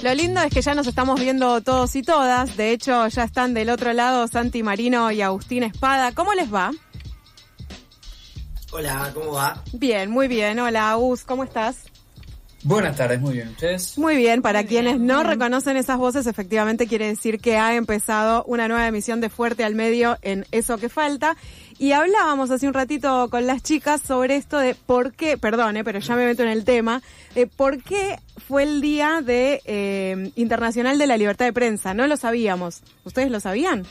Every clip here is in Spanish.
Lo lindo es que ya nos estamos viendo todos y todas. De hecho, ya están del otro lado Santi Marino y Agustín Espada. ¿Cómo les va? Hola, ¿cómo va? Bien, muy bien. Hola, Agus, ¿cómo estás? Buenas tardes, muy bien. ¿Ustedes? Muy bien. Para quienes no reconocen esas voces, efectivamente quiere decir que ha empezado una nueva emisión de Fuerte al Medio en Eso que Falta. Y hablábamos hace un ratito con las chicas sobre esto de por qué, perdón, pero ya me meto en el tema, de por qué fue el Día Internacional de la Libertad de Prensa. No lo sabíamos. ¿Ustedes lo sabían?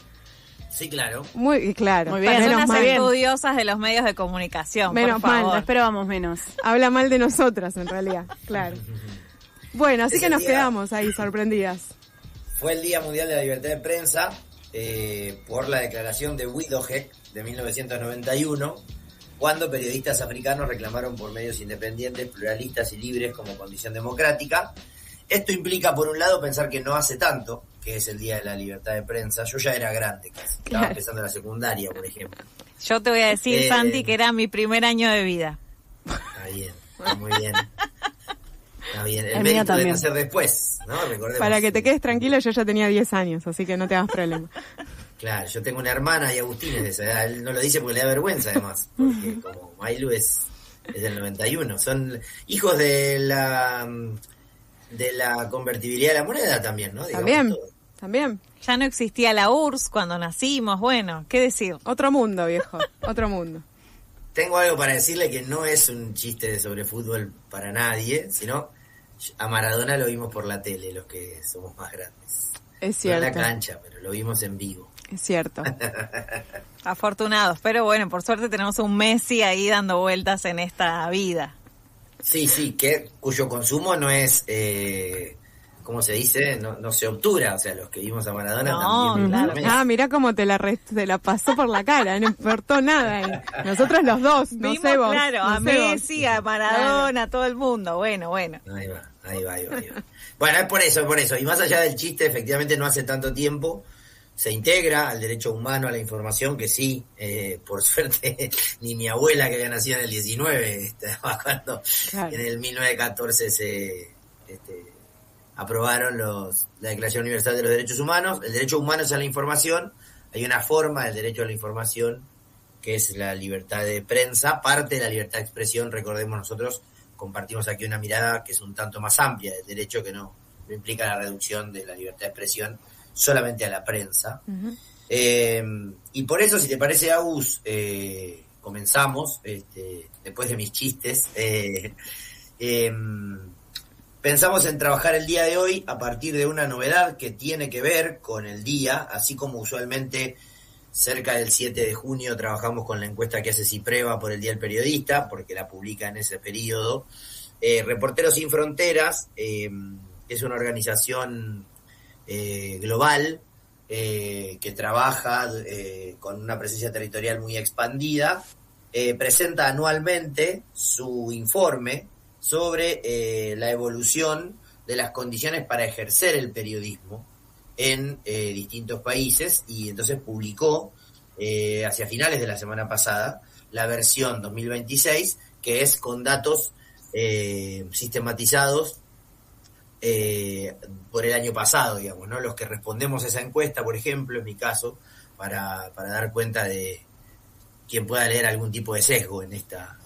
Sí, claro. Muy claro. Muy bien, Son unas mal. estudiosas de los medios de comunicación. Menos por favor. mal, Esperábamos menos. Habla mal de nosotras, en realidad, claro. Bueno, así que nos quedamos ahí sorprendidas. Fue el Día Mundial de la Libertad de Prensa por la declaración de Windhoek de 1991, cuando periodistas africanos reclamaron por medios independientes, pluralistas y libres como condición democrática. Esto implica, por un lado, pensar que no hace tanto, que es el Día de la Libertad de Prensa. Yo ya era grande, casi. Estaba empezando la secundaria, por ejemplo. Yo te voy a decir, Santi, que era mi primer año de vida. Está bien, está muy bien. Está bien. El mío mérito de también. nacer después, ¿no? Recordemos. Para que te quedes tranquilo, yo ya tenía 10 años, así que no te hagas problema. Claro, yo tengo una hermana y Agustín es de esa edad. Él no lo dice porque le da vergüenza, además. Porque como Mailu es del 91. Son hijos de la convertibilidad de la moneda también, ¿no? Digamos También. Ya no existía la URSS cuando nacimos, bueno, ¿qué decir? Otro mundo, viejo, otro mundo. Tengo algo para decirle que no es un chiste sobre fútbol para nadie, sino a Maradona lo vimos por la tele, los que somos más grandes. Es cierto. No en la cancha, pero lo vimos en vivo. Es cierto. Afortunados, pero bueno, por suerte tenemos un Messi ahí dando vueltas en esta vida. Sí, cuyo consumo no es, ¿cómo se dice? No se obtura, o sea, los que vimos a Maradona también. Claro. Mirá cómo te la pasó por la cara, no importó nada. Nosotros los dos, no Vimos, sé vos. claro, no a sé Messi, vos. a Maradona, a todo el mundo, bueno. Ahí va. Bueno, es por eso. Y más allá del chiste, efectivamente no hace tanto tiempo se integra al derecho humano a la información, que sí, por suerte, ni mi abuela, que había nacido en el 19, estaba cuando en el 1914 se aprobaron la Declaración Universal de los Derechos Humanos. El derecho humano es a la información. Hay una forma del derecho a la información que es la libertad de prensa, parte de la libertad de expresión. Recordemos, nosotros compartimos aquí una mirada que es un tanto más amplia del derecho, que no implica la reducción de la libertad de expresión solamente a la prensa. Uh-huh. Y por eso, si te parece, Agus, comenzamos, después de mis chistes, pensamos en trabajar el día de hoy a partir de una novedad que tiene que ver con el día, así como usualmente cerca del 7 de junio trabajamos con la encuesta que hace Cipreva por el Día del Periodista, porque la publica en ese periodo. Reporteros Sin Fronteras es una organización global que trabaja con una presencia territorial muy expandida, presenta anualmente su informe sobre la evolución de las condiciones para ejercer el periodismo en distintos países, y entonces publicó hacia finales de la semana pasada la versión 2026, que es con datos sistematizados por el año pasado, digamos, ¿no? Los que respondemos a esa encuesta, por ejemplo, en mi caso, para dar cuenta de quien pueda leer algún tipo de sesgo en esta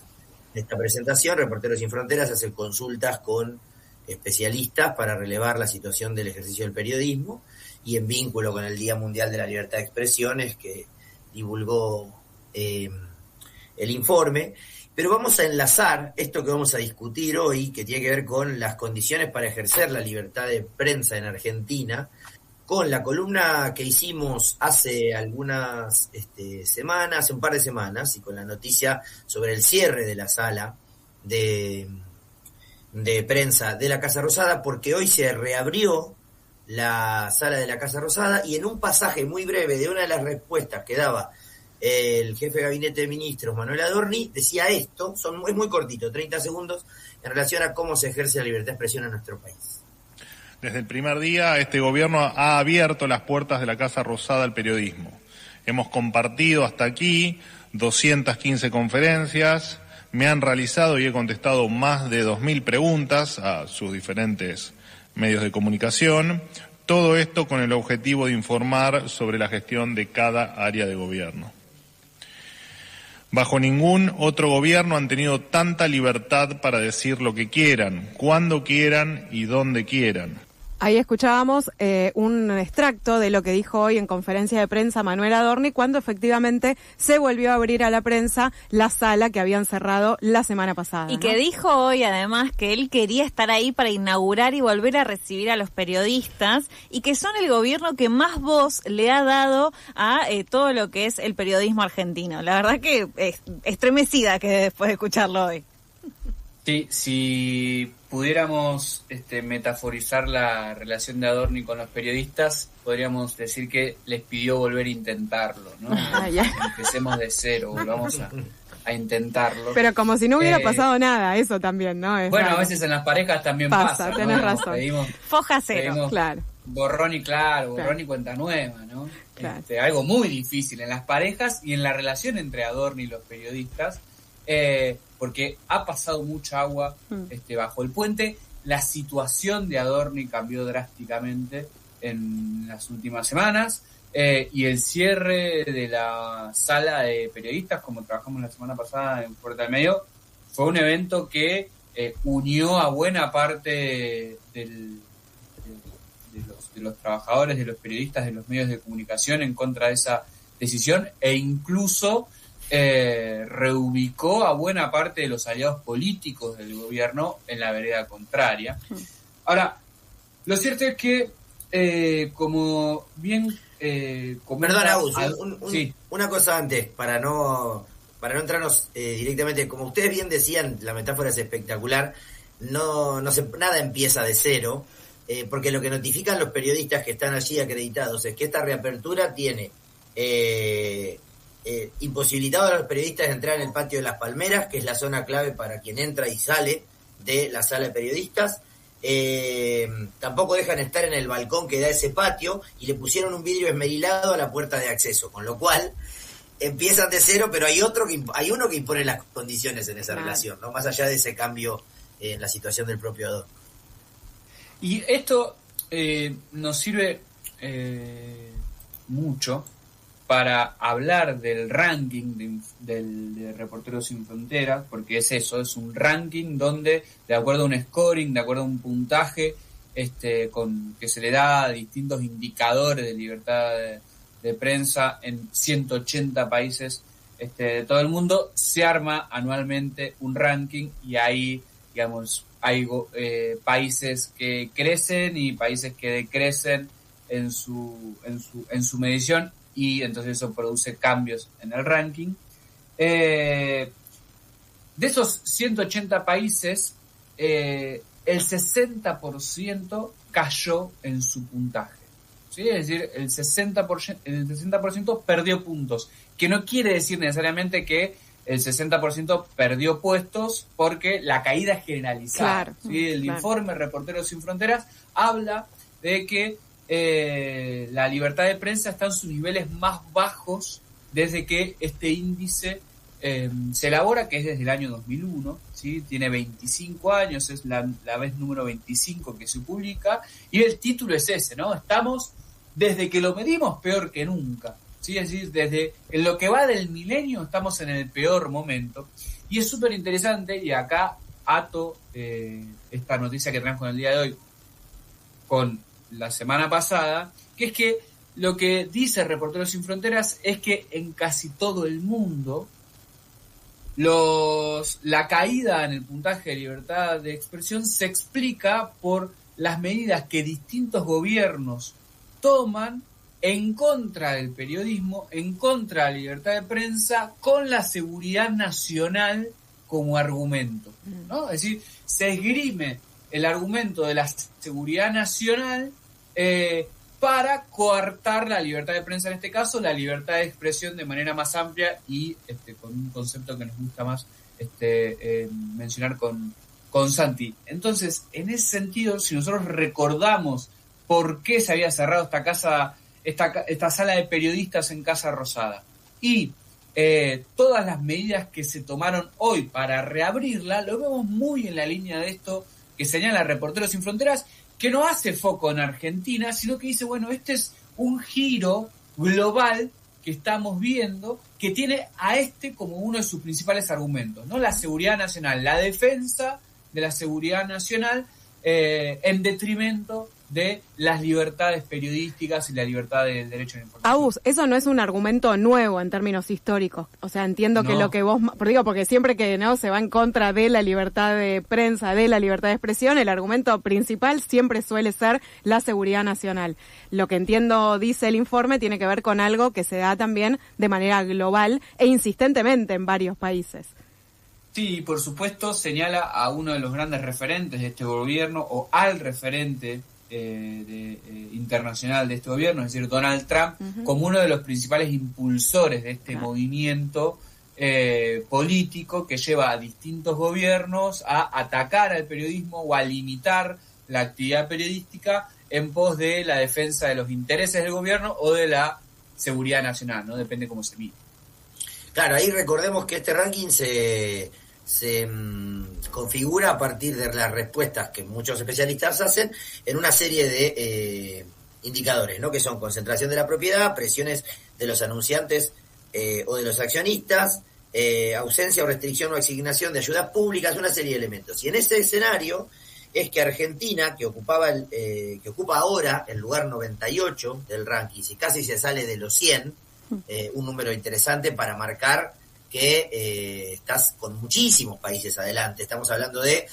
presentación. Reporteros Sin Fronteras hace consultas con especialistas para relevar la situación del ejercicio del periodismo, y en vínculo con el Día Mundial de la Libertad de Expresión es que divulgó el informe. Pero vamos a enlazar esto que vamos a discutir hoy, que tiene que ver con las condiciones para ejercer la libertad de prensa en Argentina, con la columna que hicimos hace algunas semanas, hace un par de semanas, y con la noticia sobre el cierre de la sala de prensa de la Casa Rosada, porque hoy se reabrió la sala de la Casa Rosada, y en un pasaje muy breve de una de las respuestas que daba el jefe de gabinete de ministros, Manuel Adorni, decía esto, es muy cortito, 30 segundos, en relación a cómo se ejerce la libertad de expresión en nuestro país. Desde el primer día, este gobierno ha abierto las puertas de la Casa Rosada al periodismo. Hemos compartido hasta aquí 215 conferencias, me han realizado y he contestado más de 2.000 preguntas a sus diferentes medios de comunicación, todo esto con el objetivo de informar sobre la gestión de cada área de gobierno. Bajo ningún otro gobierno han tenido tanta libertad para decir lo que quieran, cuando quieran y donde quieran. Ahí escuchábamos un extracto de lo que dijo hoy en conferencia de prensa Manuel Adorni cuando efectivamente se volvió a abrir a la prensa la sala que habían cerrado la semana pasada. Y que dijo hoy además que él quería estar ahí para inaugurar y volver a recibir a los periodistas y que son el gobierno que más voz le ha dado a todo lo que es el periodismo argentino. La verdad que estremecida que después de escucharlo hoy. Sí, si pudiéramos metaforizar la relación de Adorni con los periodistas, podríamos decir que les pidió volver a intentarlo, ¿no? Empecemos de cero, volvamos a intentarlo. Pero como si no hubiera pasado nada, eso también, ¿no? Bueno, a veces en las parejas también pasa, tenés ¿no? razón. Foja cero, claro. Borrón y cuenta nueva, ¿no? Claro. Algo muy difícil en las parejas y en la relación entre Adorni y los periodistas, porque ha pasado mucha agua bajo el puente. La situación de Adorni cambió drásticamente en las últimas semanas, y el cierre de la sala de periodistas, como trabajamos la semana pasada en Fuerte al Medio, fue un evento que unió a buena parte de los trabajadores, de los periodistas, de los medios de comunicación en contra de esa decisión, e incluso reubicó a buena parte de los aliados políticos del gobierno en la vereda contraria. Ahora, lo cierto es que, como bien... Perdón, Agus, sí. Una cosa antes, para no entrarnos directamente, como ustedes bien decían, la metáfora es espectacular, nada empieza de cero, porque lo que notifican los periodistas que están allí acreditados es que esta reapertura tiene... imposibilitado a los periodistas de entrar en el patio de las Palmeras, que es la zona clave para quien entra y sale de la sala de periodistas. Tampoco dejan estar en el balcón que da ese patio, y le pusieron un vidrio esmerilado a la puerta de acceso, con lo cual empiezan de cero, pero hay uno que impone las condiciones en esa relación, ¿no? Más allá de ese cambio en la situación del propio Adorni. Y esto nos sirve mucho para hablar del ranking de Reporteros Sin Fronteras, porque es eso, es un ranking donde, de acuerdo a un scoring, de acuerdo a un puntaje que se le da a distintos indicadores de libertad de prensa en 180 países de todo el mundo, se arma anualmente un ranking, y ahí, digamos, hay países que crecen y países que decrecen en su medición, y entonces eso produce cambios en el ranking. De esos 180 países, el 60% cayó en su puntaje, ¿sí? Es decir, el 60% perdió puntos, que no quiere decir necesariamente que el 60% perdió puestos, porque la caída es generalizada. Claro, ¿sí? El informe Reporteros Sin Fronteras habla de que la libertad de prensa está en sus niveles más bajos desde que este índice se elabora, que es desde el año 2001, ¿sí? Tiene 25 años, es la vez número 25 que se publica, y el título es ese, ¿no? Estamos, desde que lo medimos, peor que nunca, ¿sí? Es decir, desde en lo que va del milenio estamos en el peor momento, y es súper interesante, y acá ato esta noticia que traemos con el día de hoy con la semana pasada, que es que lo que dice Reporteros Sin Fronteras es que en casi todo el mundo la caída en el puntaje de libertad de expresión se explica por las medidas que distintos gobiernos toman en contra del periodismo, en contra de la libertad de prensa, con la seguridad nacional como argumento, ¿no? Es decir, se esgrime el argumento de la seguridad nacional para coartar la libertad de prensa, en este caso, la libertad de expresión de manera más amplia, y con un concepto que nos gusta más mencionar con Santi. Entonces, en ese sentido, si nosotros recordamos por qué se había cerrado esta sala de periodistas en Casa Rosada, y todas las medidas que se tomaron hoy para reabrirla, lo vemos muy en la línea de esto que señala Reporteros Sin Fronteras, que no hace foco en Argentina, sino que dice, bueno, este es un giro global que estamos viendo, que tiene a como uno de sus principales argumentos, ¿no? La seguridad nacional, la defensa de la seguridad nacional en detrimento de las libertades periodísticas y la libertad del derecho a la información. Agus, eso no es un argumento nuevo en términos históricos. O sea, entiendo que lo que vos... Digo, porque siempre que no se va en contra de la libertad de prensa, de la libertad de expresión, el argumento principal siempre suele ser la seguridad nacional. Lo que entiendo, dice el informe, tiene que ver con algo que se da también de manera global e insistentemente en varios países. Sí, por supuesto, señala a uno de los grandes referentes de este gobierno, o al referente internacional de este gobierno, es decir, Donald Trump, como uno de los principales impulsores de este movimiento político que lleva a distintos gobiernos a atacar al periodismo o a limitar la actividad periodística en pos de la defensa de los intereses del gobierno o de la seguridad nacional, ¿no? Depende cómo se mire. Claro, ahí recordemos que este ranking se configura a partir de las respuestas que muchos especialistas hacen en una serie de indicadores, ¿no? Que son concentración de la propiedad, presiones de los anunciantes o de los accionistas, ausencia o restricción o asignación de ayudas públicas, una serie de elementos. Y en ese escenario es que Argentina, que ocupa ahora el lugar 98 del ranking, y casi se sale de los 100, un número interesante para marcar que estás con muchísimos países adelante. Estamos hablando de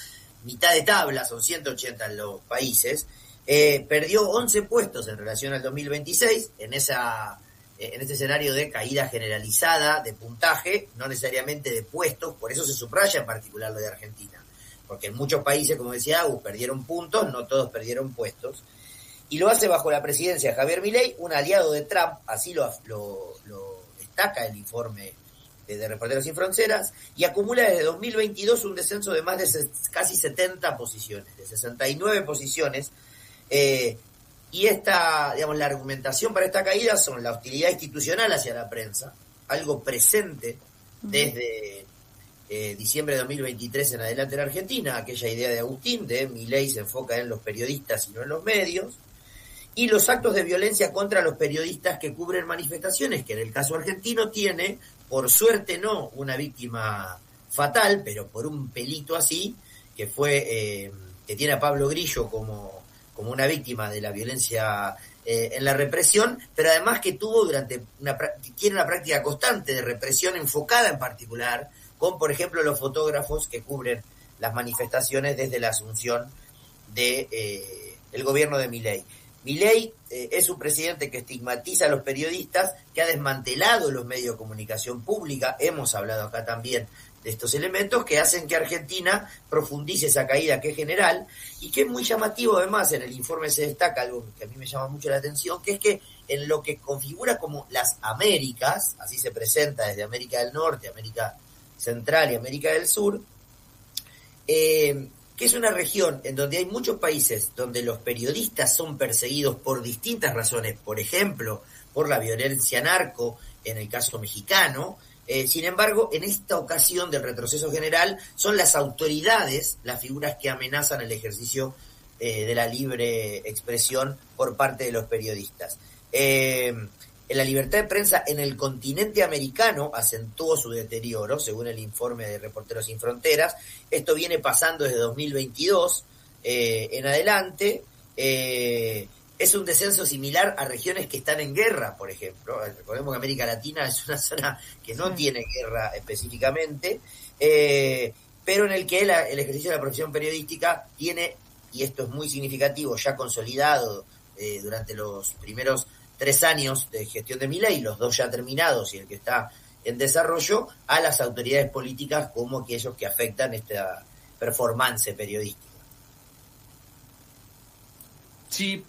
mitad de tabla, son 180 los países. Perdió 11 puestos en relación al 2026 en este escenario de caída generalizada de puntaje, no necesariamente de puestos, por eso se subraya en particular lo de Argentina, porque en muchos países, como decía Agus, perdieron puntos, no todos perdieron puestos, y lo hace bajo la presidencia de Javier Milei, un aliado de Trump, así lo destaca el informe de Reporteros Sin Fronteras, y acumula desde 2022 un descenso de más de casi 70 posiciones, de 69 posiciones, y la argumentación para esta caída son la hostilidad institucional hacia la prensa, algo presente desde diciembre de 2023 en adelante en Argentina, aquella idea de Agustín, de Milei se enfoca en los periodistas y no en los medios, y los actos de violencia contra los periodistas que cubren manifestaciones, que en el caso argentino tiene, por suerte no una víctima fatal, pero por un pelito así, que fue que tiene a Pablo Grillo como una víctima de la violencia en la represión, pero además que tiene una práctica constante de represión enfocada en particular, con por ejemplo los fotógrafos que cubren las manifestaciones desde la asunción de el gobierno de Milei. Milei es un presidente que estigmatiza a los periodistas, que ha desmantelado los medios de comunicación pública, hemos hablado acá también de estos elementos que hacen que Argentina profundice esa caída que es general, y que es muy llamativo además, en el informe se destaca algo que a mí me llama mucho la atención, que es que en lo que configura como las Américas, así se presenta desde América del Norte, América Central y América del Sur, que es una región en donde hay muchos países donde los periodistas son perseguidos por distintas razones, por ejemplo, por la violencia narco, en el caso mexicano. Sin embargo, en esta ocasión del retroceso general, son las autoridades las figuras que amenazan el ejercicio de la libre expresión por parte de los periodistas. La libertad de prensa en el continente americano acentuó su deterioro, según el informe de Reporteros Sin Fronteras. Esto viene pasando desde 2022 en adelante. Es un descenso similar a regiones que están en guerra, por ejemplo. Recordemos que América Latina es una zona que no tiene guerra específicamente, pero en el que el ejercicio de la profesión periodística tiene, y esto es muy significativo, ya consolidado durante los primeros 3 años de gestión de Milei, los 2 ya terminados y el que está en desarrollo, a las autoridades políticas como aquellos que afectan esta performance periodística. Sí,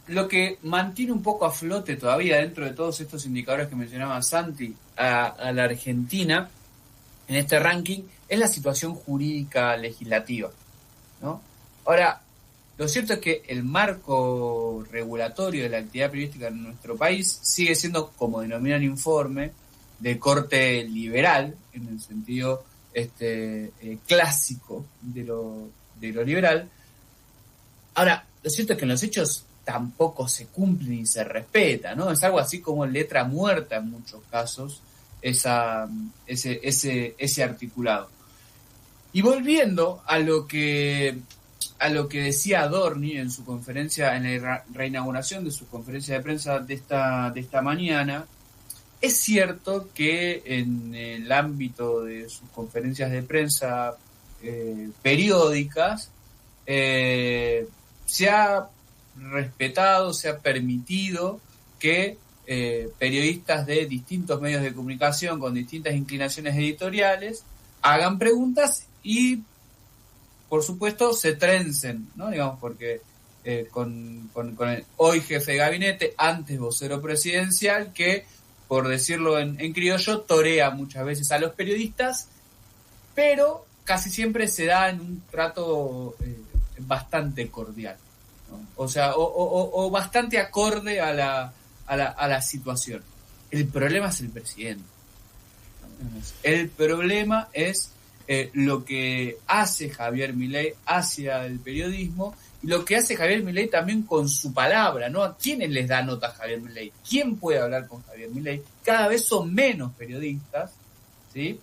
lo que mantiene un poco a flote todavía dentro de todos estos indicadores que mencionaba Santi a la Argentina en este ranking es la situación jurídica legislativa, ¿no? Ahora, lo cierto es que el marco regulatorio de la actividad periodística en nuestro país sigue siendo, como denomina el informe, de corte liberal, en el sentido clásico de lo liberal. Ahora, lo cierto es que en los hechos tampoco se cumple ni se respeta, ¿no? Es algo así como letra muerta en muchos casos, ese articulado. Y volviendo a lo que decía Adorni en su conferencia, en la reinauguración de su conferencia de prensa de esta mañana, es cierto que en el ámbito de sus conferencias de prensa periódicas se ha respetado, se ha permitido que periodistas de distintos medios de comunicación con distintas inclinaciones editoriales hagan preguntas y, por supuesto, se trencen, ¿no? Digamos, porque con el hoy jefe de gabinete, antes vocero presidencial, que, por decirlo en criollo, torea muchas veces a los periodistas, pero casi siempre se da en un trato bastante cordial, ¿no? O sea, o bastante acorde a la situación. El problema es el presidente. El problema es lo que hace Javier Milei hacia el periodismo y lo que hace Javier Milei también con su palabra, ¿no? ¿A quiénes les da nota a Javier Milei? ¿Quién puede hablar con Javier Milei? Cada vez son menos periodistas, ¿sí?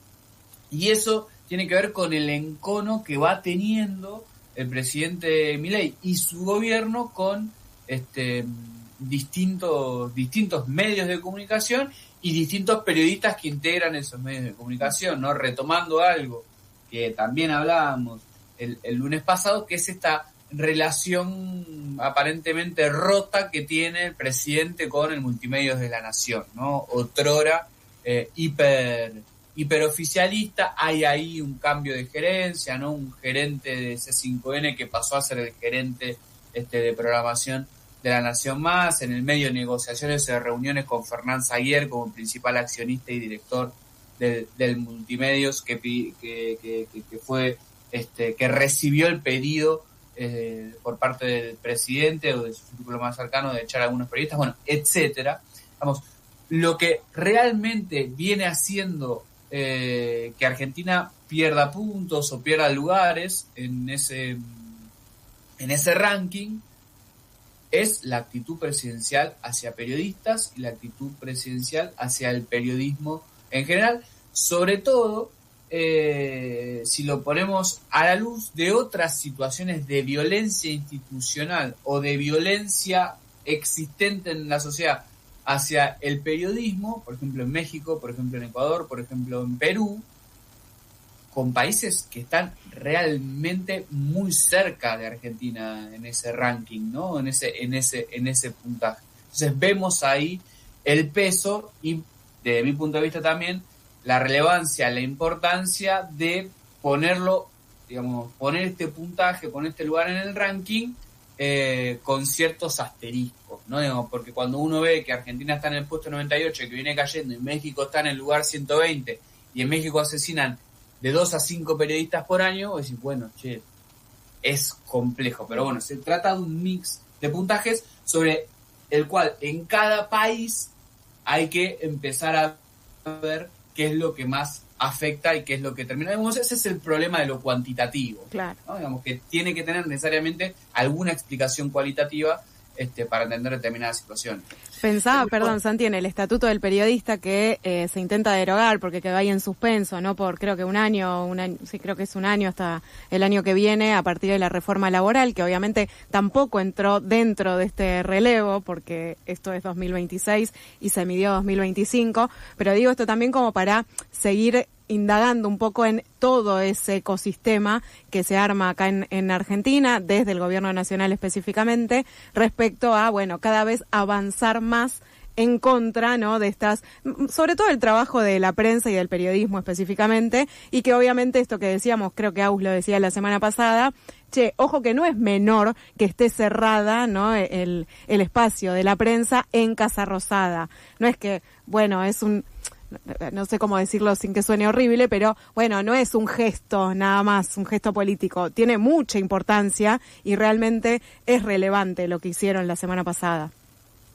Y eso tiene que ver con el encono que va teniendo el presidente Milei y su gobierno con distintos medios de comunicación y distintos periodistas que integran esos medios de comunicación, ¿no? Retomando algo que también hablábamos el lunes pasado, que es esta relación aparentemente rota que tiene el presidente con el Multimedios de la Nación, ¿no? Otrora hiperoficialista, hay ahí un cambio de gerencia, ¿no? Un gerente de C5N que pasó a ser el gerente de programación de La Nación Más, en el medio de negociaciones y reuniones con Fernán Zaguier como principal accionista y director del Multimedios, que fue que recibió el pedido por parte del presidente o de su círculo más cercano de echar a algunos periodistas, bueno, etcétera. Vamos, lo que realmente viene haciendo que Argentina pierda puntos o pierda lugares en ese ranking es la actitud presidencial hacia periodistas y la actitud presidencial hacia el periodismo en general, sobre todo si lo ponemos a la luz de otras situaciones de violencia institucional o de violencia existente en la sociedad hacia el periodismo, por ejemplo en México, por ejemplo en Ecuador, por ejemplo en Perú, con países que están realmente muy cerca de Argentina en ese ranking, ¿no? En ese puntaje. Entonces vemos ahí el peso y, desde mi punto de vista también, la relevancia, la importancia de ponerlo, digamos, poner este puntaje, poner este lugar en el ranking con ciertos asteriscos, ¿no? Digamos, porque cuando uno ve que Argentina está en el puesto 98 y que viene cayendo, y México está en el lugar 120, y en México asesinan de 2 a 5 periodistas por año, vos decís, bueno, che, es complejo, pero bueno, se trata de un mix de puntajes sobre el cual en cada país hay que empezar a ver qué es lo que más afecta y qué es lo que termina. Digamos, ese es el problema de lo cuantitativo, claro, ¿no? Digamos que tiene que tener necesariamente alguna explicación cualitativa para entender determinadas situaciones. Pensaba, perdón, Santi, en el estatuto del periodista que se intenta derogar porque quedó ahí en suspenso, ¿no? Por creo que un año, sí, creo que es un año hasta el año que viene a partir de la reforma laboral, que obviamente tampoco entró dentro de este relevo porque esto es 2026 y se midió 2025, pero digo esto también como para seguir indagando un poco en todo ese ecosistema que se arma acá en Argentina, desde el gobierno nacional específicamente, respecto a, bueno, cada vez avanzar más en contra, ¿no?, de estas, sobre todo el trabajo de la prensa y del periodismo específicamente, y que obviamente esto que decíamos, creo que Aus lo decía la semana pasada, che, ojo que no es menor que esté cerrada, ¿no?, el espacio de la prensa en Casa Rosada. No es que, bueno, es no sé cómo decirlo sin que suene horrible, pero bueno, no es un gesto nada más, un gesto político. Tiene mucha importancia y realmente es relevante lo que hicieron la semana pasada.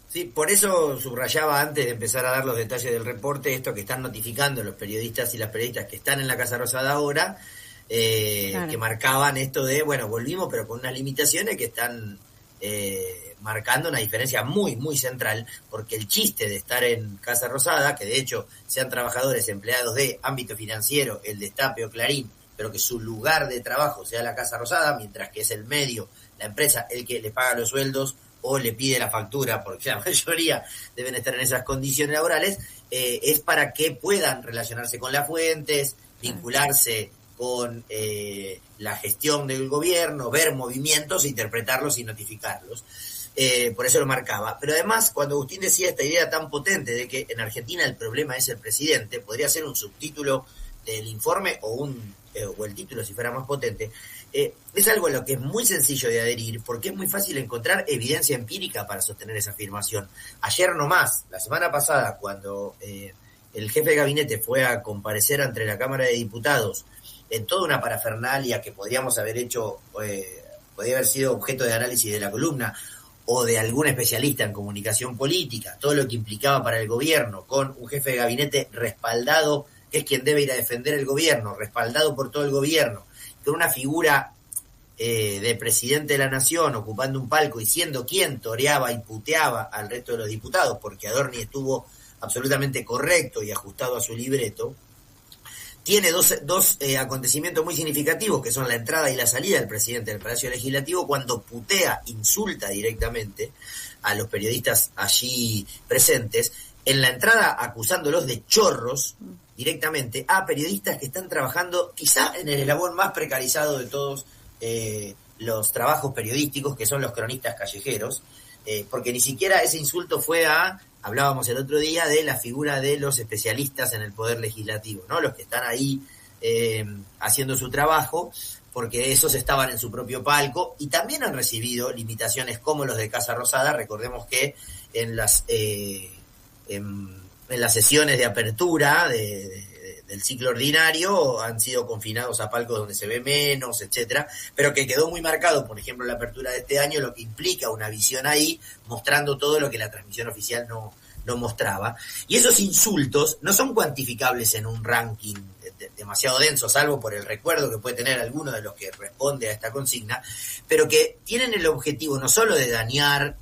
Sí, por eso subrayaba antes de empezar a dar los detalles del reporte esto que están notificando los periodistas y las periodistas que están en la Casa Rosada ahora, que marcaban esto de, bueno, volvimos pero con unas limitaciones que están marcando una diferencia muy, muy central, porque el chiste de estar en Casa Rosada, que de hecho sean trabajadores empleados de ámbito financiero, el Destape o Clarín, pero que su lugar de trabajo sea la Casa Rosada, mientras que es el medio, la empresa, el que le paga los sueldos o le pide la factura, porque la mayoría deben estar en esas condiciones laborales, es para que puedan relacionarse con las fuentes, vincularse con la gestión del gobierno, ver movimientos, interpretarlos y notificarlos. Por eso lo marcaba. Pero además, cuando Agustín decía esta idea tan potente de que en Argentina el problema es el presidente, podría ser un subtítulo del informe o el título si fuera más potente. Es algo a lo que es muy sencillo de adherir, porque es muy fácil encontrar evidencia empírica para sostener esa afirmación. Ayer nomás, la semana pasada, cuando el jefe de gabinete fue a comparecer ante la Cámara de Diputados en toda una parafernalia que podríamos haber hecho, podría haber sido objeto de análisis de la columna o de algún especialista en comunicación política, todo lo que implicaba para el gobierno, con un jefe de gabinete respaldado, que es quien debe ir a defender el gobierno, respaldado por todo el gobierno, con una figura de presidente de la nación ocupando un palco y siendo quien toreaba y puteaba al resto de los diputados, porque Adorni estuvo absolutamente correcto y ajustado a su libreto, tiene dos acontecimientos muy significativos, que son la entrada y la salida del presidente del Palacio Legislativo, cuando putea, insulta directamente a los periodistas allí presentes, en la entrada acusándolos de chorros directamente a periodistas que están trabajando quizá en el eslabón más precarizado de todos los trabajos periodísticos, que son los cronistas callejeros, porque ni siquiera ese insulto fue hablábamos el otro día de la figura de los especialistas en el Poder Legislativo, ¿no? Los que están ahí haciendo su trabajo, porque esos estaban en su propio palco y también han recibido limitaciones como los de Casa Rosada. Recordemos que en las sesiones de apertura del ciclo ordinario han sido confinados a palcos donde se ve menos, etcétera, pero que quedó muy marcado, por ejemplo, en la apertura de este año, lo que implica una visión ahí, mostrando todo lo que la transmisión oficial no mostraba. Y esos insultos no son cuantificables en un ranking demasiado denso, salvo por el recuerdo que puede tener alguno de los que responde a esta consigna, pero que tienen el objetivo no solo de dañar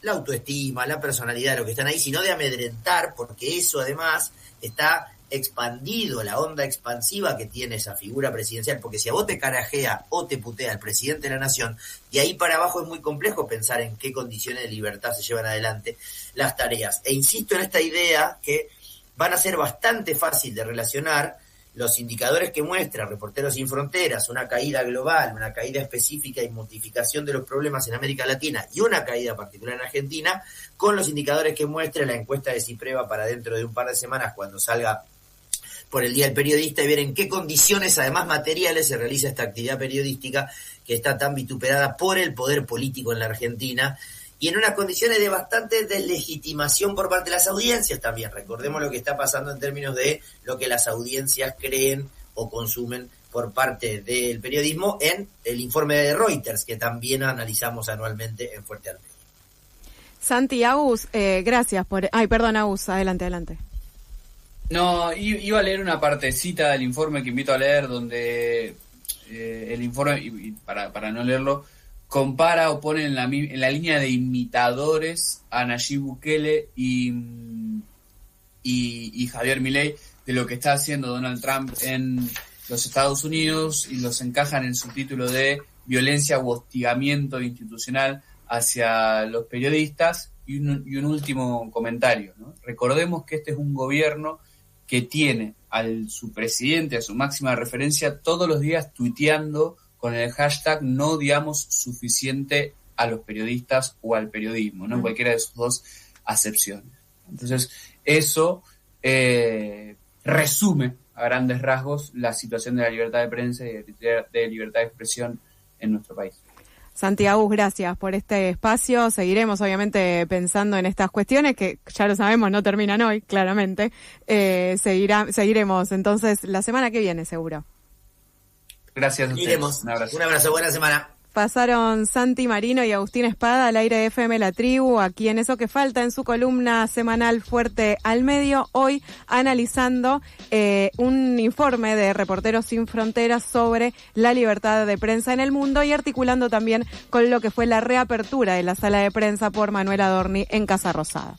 la autoestima, la personalidad de los que están ahí, sino de amedrentar, porque eso además está expandido, la onda expansiva que tiene esa figura presidencial, porque si a vos te carajea o te putea el presidente de la nación, de ahí para abajo es muy complejo pensar en qué condiciones de libertad se llevan adelante las tareas. E insisto en esta idea que van a ser bastante fácil de relacionar los indicadores que muestra Reporteros Sin Fronteras, una caída global, una caída específica y modificación de los problemas en América Latina y una caída particular en Argentina, con los indicadores que muestra la encuesta de Cipreva para dentro de un par de semanas cuando salga por el Día del Periodista, y ver en qué condiciones, además materiales, se realiza esta actividad periodística que está tan vituperada por el poder político en la Argentina y en unas condiciones de bastante deslegitimación por parte de las audiencias también. Recordemos lo que está pasando en términos de lo que las audiencias creen o consumen por parte del periodismo en el informe de Reuters, que también analizamos anualmente en Fuerte al Medio. Santi, Agus, gracias por... Ay, perdón, Agus, adelante. No, iba a leer una partecita del informe que invito a leer, donde el informe, y para no leerlo, compara o pone en la línea de imitadores a Nayib Bukele y Javier Milei de lo que está haciendo Donald Trump en los Estados Unidos, y los encajan en su título de violencia u hostigamiento institucional hacia los periodistas. Y un último comentario, ¿no? Recordemos que este es un gobierno que tiene su presidente, a su máxima referencia, todos los días tuiteando con el hashtag no odiamos suficiente a los periodistas o al periodismo, ¿no? En cualquiera de sus dos acepciones. Entonces, eso resume a grandes rasgos la situación de la libertad de prensa y de libertad de expresión en nuestro país. Santiago, gracias por este espacio. Seguiremos, obviamente, pensando en estas cuestiones que, ya lo sabemos, no terminan hoy, claramente. Seguiremos, entonces, la semana que viene, seguro. Gracias a ustedes. Un abrazo, buena semana. Pasaron Santi Marino y Agustín Espada al aire de FM La Tribu, aquí en Eso que Falta, en su columna semanal Fuerte al Medio, hoy analizando un informe de Reporteros Sin Fronteras sobre la libertad de prensa en el mundo y articulando también con lo que fue la reapertura de la sala de prensa por Manuel Adorni en Casa Rosada.